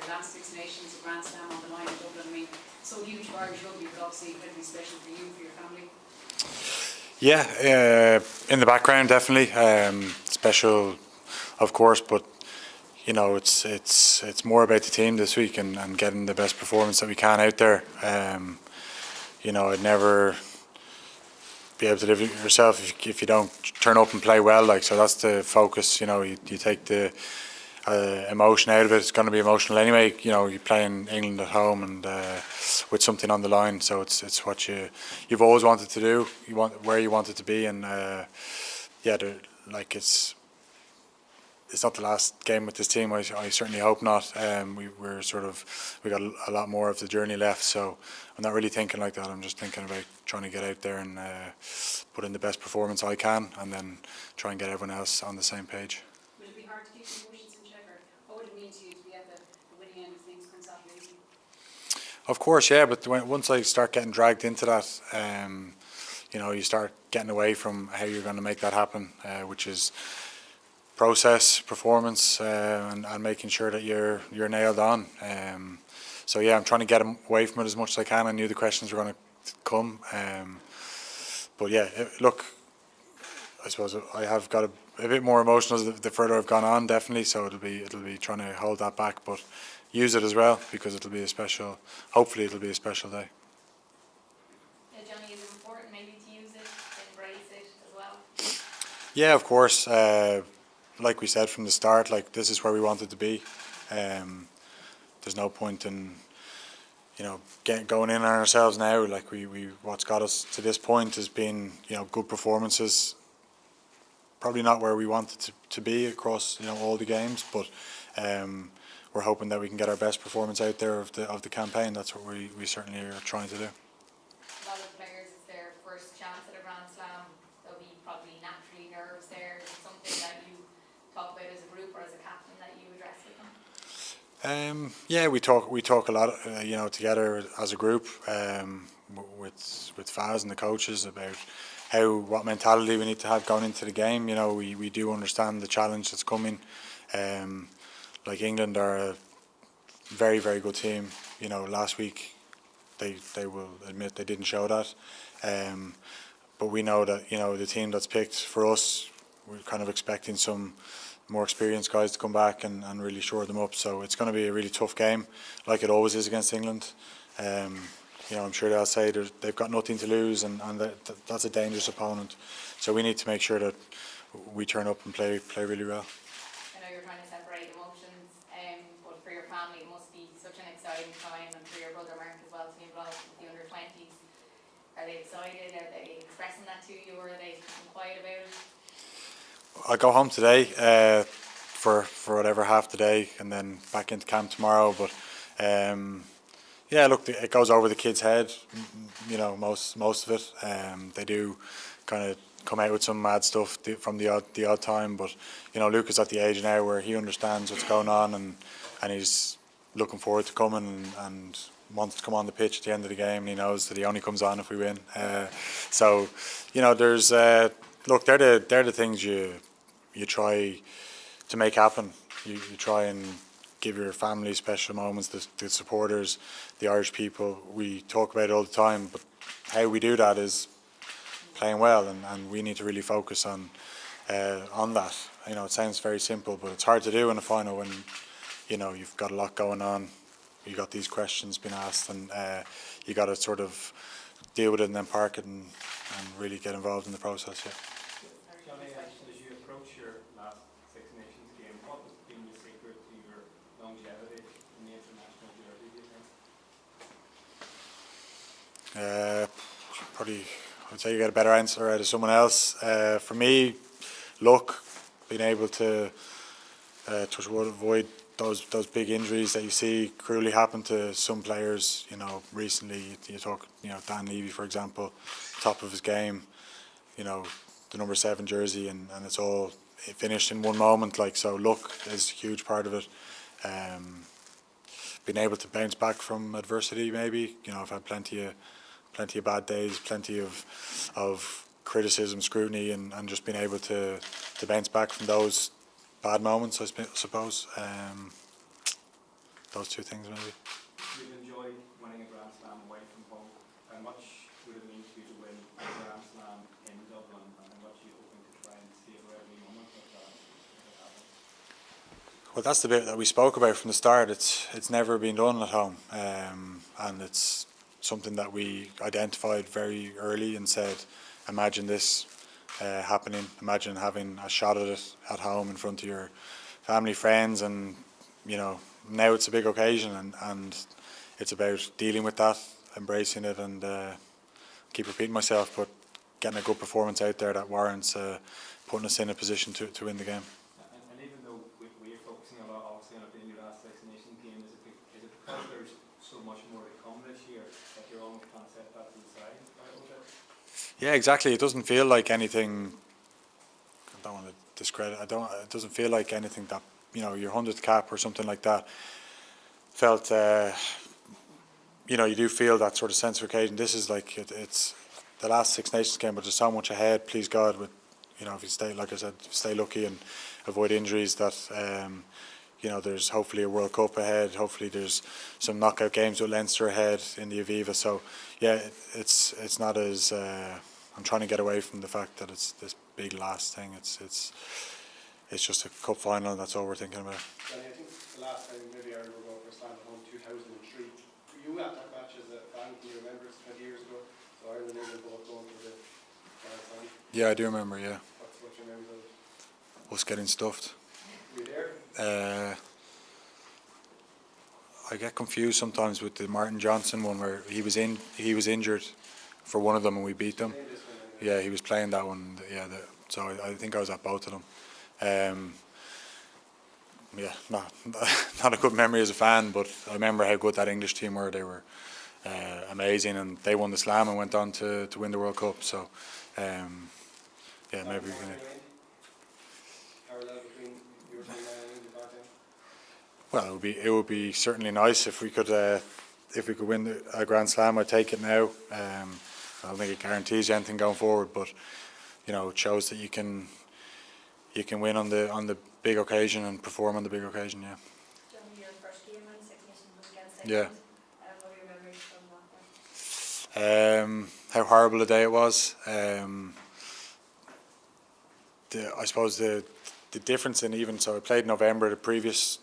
the last Six Nations, a Grand Slam on the line in Dublin. I mean, so huge for Irish rugby, but obviously incredibly special for you, for your family. Yeah, in the background definitely special, of course, but you know it's more about the team this week and getting the best performance that we can out there. You know, I'd never be able to live with yourself if you don't turn up and play well. Like, so that's the focus. You know, you take the emotion out of it. It's going to be emotional anyway. You know, you play in England at home and with something on the line. So it's what you've always wanted to do. You want where you want it to be, and yeah, like it's not the last game with this team. I certainly hope not. We got a lot more of the journey left, so I'm not really thinking like that. I'm just thinking about trying to get out there and put in the best performance I can, and then try and get everyone else on the same page. Will it be hard to keep the emotions in check, or what would it mean to you to be at the winning end of things on Saturday evening? Of course, yeah, but once I start getting dragged into that, you know, you start getting away from how you're going to make that happen, which is process, performance, and making sure that you're nailed on. So yeah, I'm trying to get away from it as much as I can. I knew the questions were going to come, but yeah, look, I suppose I have got a bit more emotional the further I've gone on, definitely. So it'll be trying to hold that back, but use it as well, because it'll be a special. Hopefully, it'll be a special day. Yeah, Johnny, is it important maybe to use it, embrace it as well? Yeah, of course. Like we said from the start, like this is where we wanted to be. There's no point in, you know, going in on ourselves now. Like we what's got us to this point has been, you know, good performances. Probably not where we wanted to be across, you know, all the games, but we're hoping that we can get our best performance out there of the campaign. That's what we certainly are trying to do. A lot of players, it's their first chance at a Grand Slam. There'll be probably naturally nerves there. Is it something that you talk about as a group or as a captain that you address with them? Yeah, we talk a lot, you know, together as a group, with Faz and the coaches about what mentality we need to have going into the game. You know, we do understand the challenge that's coming. Like England are a very, very good team. You know, last week they will admit they didn't show that, but we know that, you know, the team that's picked for us, we're kind of expecting some more experienced guys to come back and really shore them up. So it's going to be a really tough game, like it always is against England. You know, I'm sure they'll say they've got nothing to lose, and that's a dangerous opponent. So we need to make sure that we turn up and play really well. I know you're trying to separate emotions, but for your family it must be such an exciting time, and for your brother Mark as well to be involved with the under-20s. Are they excited? Are they expressing that to you, or are they keeping quiet about it? I'll go home today for whatever, half the day, and then back into camp tomorrow. But yeah, look, it goes over the kids' head, you know, most of it. They do kind of come out with some mad stuff from the odd time, but you know, Luke is at the age now where he understands what's going on, and he's looking forward to coming and wants to come on the pitch at the end of the game, and he knows that he only comes on if we win. So you know, there's look, they're the things you try to make happen. You try and give your family special moments, the supporters, the Irish people. We talk about it all the time, but how we do that is playing well, and we need to really focus on that. You know, it sounds very simple, but it's hard to do in a final when, you know, you've got a lot going on. You got these questions being asked, and you got to sort of deal with it and then park it and really get involved in the process. Yeah. Johnny, as you approach your last Six Nations game, what has been the secret to your longevity in the international jersey, do you think? Probably, I'd say you get a better answer out of someone else. For me, luck, being able to touch wood, avoid those big injuries that you see cruelly happen to some players. You know, recently you talk, you know, Dan Levy, for example, top of his game. You know, the number 7 jersey, and it finished in one moment. Like, so luck is a huge part of it. Being able to bounce back from adversity, maybe. You know, I've had plenty of bad days, plenty of criticism, scrutiny, and just being able to bounce back from those bad moments, I suppose. those two things maybe. You've enjoyed winning a Grand Slam away from home. How much would it mean to you to win a Grand Slam in Dublin, and how much are you hoping to try and savor every moment of that if it happens? Well, that's the bit that we spoke about from the start. It's never been done at home, and it's something that we identified very early and said, imagine this happening. Imagine having a shot at it at home in front of your family, friends, and now it's a big occasion, and it's about dealing with that, embracing it, and keep repeating myself, but getting a good performance out there that warrants putting us in a position to win the game. And even though we're focusing a lot obviously on it being your last Six Nations game, is it because there's so much more to come this year that you're almost trying to set that to the side a little bit? Yeah, exactly. It doesn't feel like anything. I don't want to discredit. It doesn't feel like anything that your 100th cap or something like that felt. You do feel that sort of sense of occasion. This is like it's the last Six Nations game, but there's so much ahead. Please God, with if you stay, like I said, stay lucky and avoid injuries. That there's hopefully a World Cup ahead. Hopefully there's some knockout games with Leinster ahead in the Aviva. So yeah, it's not as I'm trying to get away from the fact that it's this big last thing. It's just a cup final, and that's all we're thinking about. Johnny, I think the last time maybe Ireland were going for a slam at home 2003. Were you at that match as a fan? Can you remember? It's 20 years ago. So Ireland and England both going for the Grand Slam. Yeah, I do remember. Yeah, What's your memories of it? us getting stuffed. Were you there? I get confused sometimes with the Martin Johnson one where he was injured for one of them and we beat them. Playing this one, anyway. Yeah, he was playing that one. Yeah, so I think I was at both of them. Yeah, not a good memory as a fan, but I remember how good that English team were. They were amazing, and they won the Slam and went on to win the World Cup. So, yeah, maybe we can. Parallel between your team and England back then? Well, it would be certainly nice if we could win a Grand Slam. I'd take it now. I don't think it guarantees you anything going forward, but it shows that you can win on the big occasion and perform on the big occasion. Yeah. Johnny, your first game in Six Nations was against Sexton. Yeah. What are your memories from that day? How horrible a day it was. I suppose the difference in so I played November the previous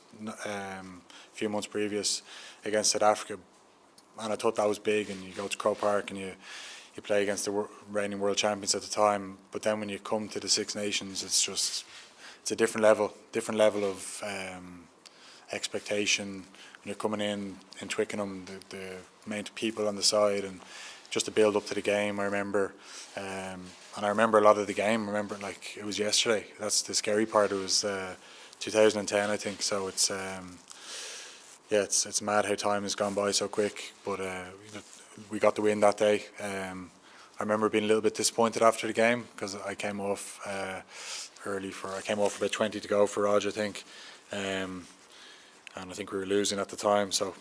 few months previous against South Africa, and I thought that was big. And you go to Croke Park and you play against the reigning world champions at the time. But then when you come to the Six Nations, it's a different level of expectation. When you're coming in Twickenham, the amount of people on the side and just the build up to the game. I remember, and I remember a lot of the game. I remember it like it was yesterday. That's the scary part. It was 2010, I think. So it's it's mad how time has gone by so quick. But we got the win that day. I remember being a little bit disappointed after the game because I came off early I came off about 20 to go for Rog, I think, and I think we were losing at the time, so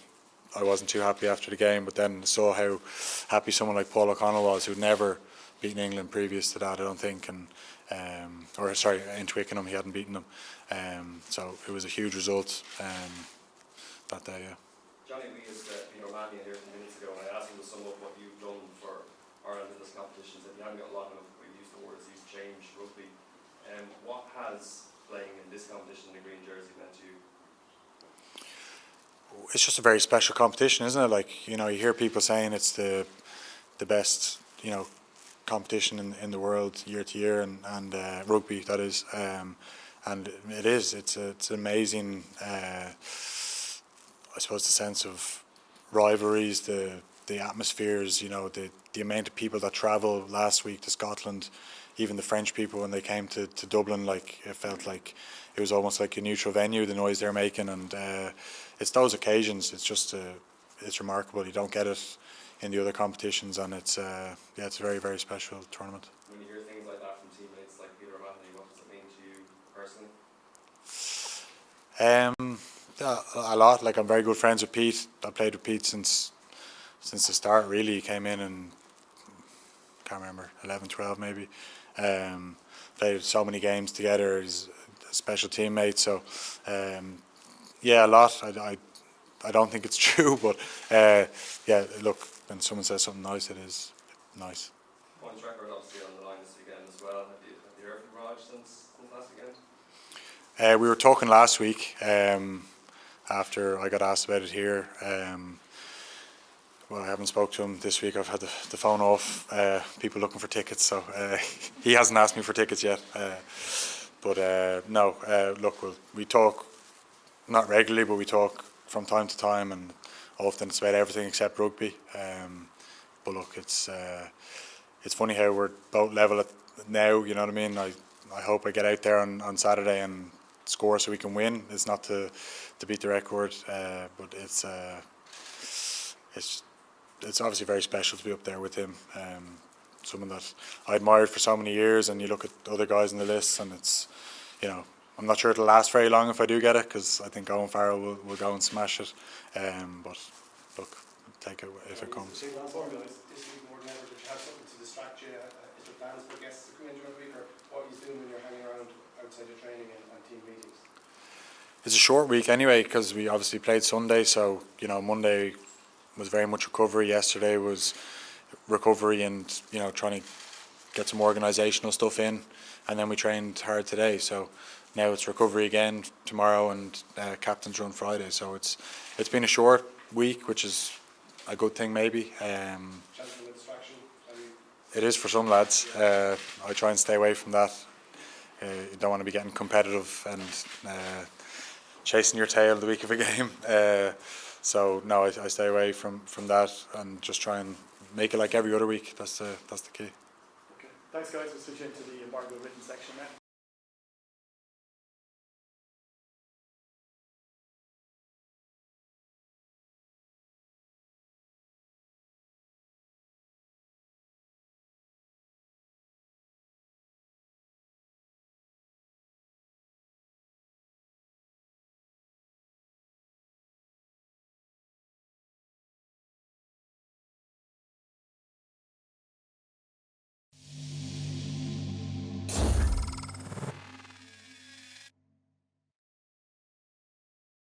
I wasn't too happy after the game. But then saw how happy someone like Paul O'Connell was, who'd never beaten England previous to that, I don't think, and in Twickenham he hadn't beaten them, so it was a huge result that day. Yeah. Johnny, we used Peter O'Mahony here a few minutes ago, and I asked him to sum up what you've done for Ireland in this competition. That you haven't got a lot of, we've used the words, you've changed rugby. What has playing in this competition in the green jersey meant to you? It's just a very special competition, isn't it? Like, you hear people saying it's the best, competition in the world year to year, and rugby, that is, and it is. It's amazing. I suppose the sense of rivalries, the atmospheres, the amount of people that travel last week to Scotland, even the French people when they came to Dublin, like it felt like it was almost like a neutral venue, the noise they're making, and it's those occasions. It's just it's remarkable. You don't get it in the other competitions, and it's it's a very, very special tournament. When you hear things like that from teammates like Peter O'Mahony, what does it mean to you personally? A lot. Like, I'm very good friends with Pete. I played with Pete since the start. Really, he came in and can't remember 11, 12 maybe. Played so many games together. He's a special teammate. So a lot. I don't think it's true, but yeah, look, when someone says something nice, it is nice. Points record obviously on the line this weekend as well. Have you heard from Raj since last weekend? We were talking last week after I got asked about it here. Well, I haven't spoke to him this week. I've had the phone off. People looking for tickets, so he hasn't asked me for tickets yet. But no, look, we talk not regularly, but we talk from time to time, and often it's about everything except rugby. But look, it's funny how we're both level at now. You know what I mean? I hope I get out there on Saturday and score so we can win. It's not to beat the record, but it's obviously very special to be up there with him. Someone that I admired for so many years, and you look at other guys in the list, and it's, you know, I'm not sure it'll last very long if I do get it, because I think Owen Farrell will go and smash it. But look, take it if it comes. This week more than ever, did you have something to distract you? Is there plans for guests to come in during the week, or what are you doing when you're hanging around outside your training and team meetings? It's a short week anyway, because we obviously played Sunday, so you know Monday was very much recovery. Yesterday was recovery and, you know, trying to get some organisational stuff in, and then we trained hard today. So now it's recovery again tomorrow, and captain's run Friday. So it's been a short week, which is a good thing maybe. Chance for a distraction? It is for some lads. I try and stay away from that. You don't want to be getting competitive and chasing your tail the week of a game. So no, I stay away from that and just try and make it like every other week. That's the key. Okay. Thanks guys, we'll switch into the embargo written section now.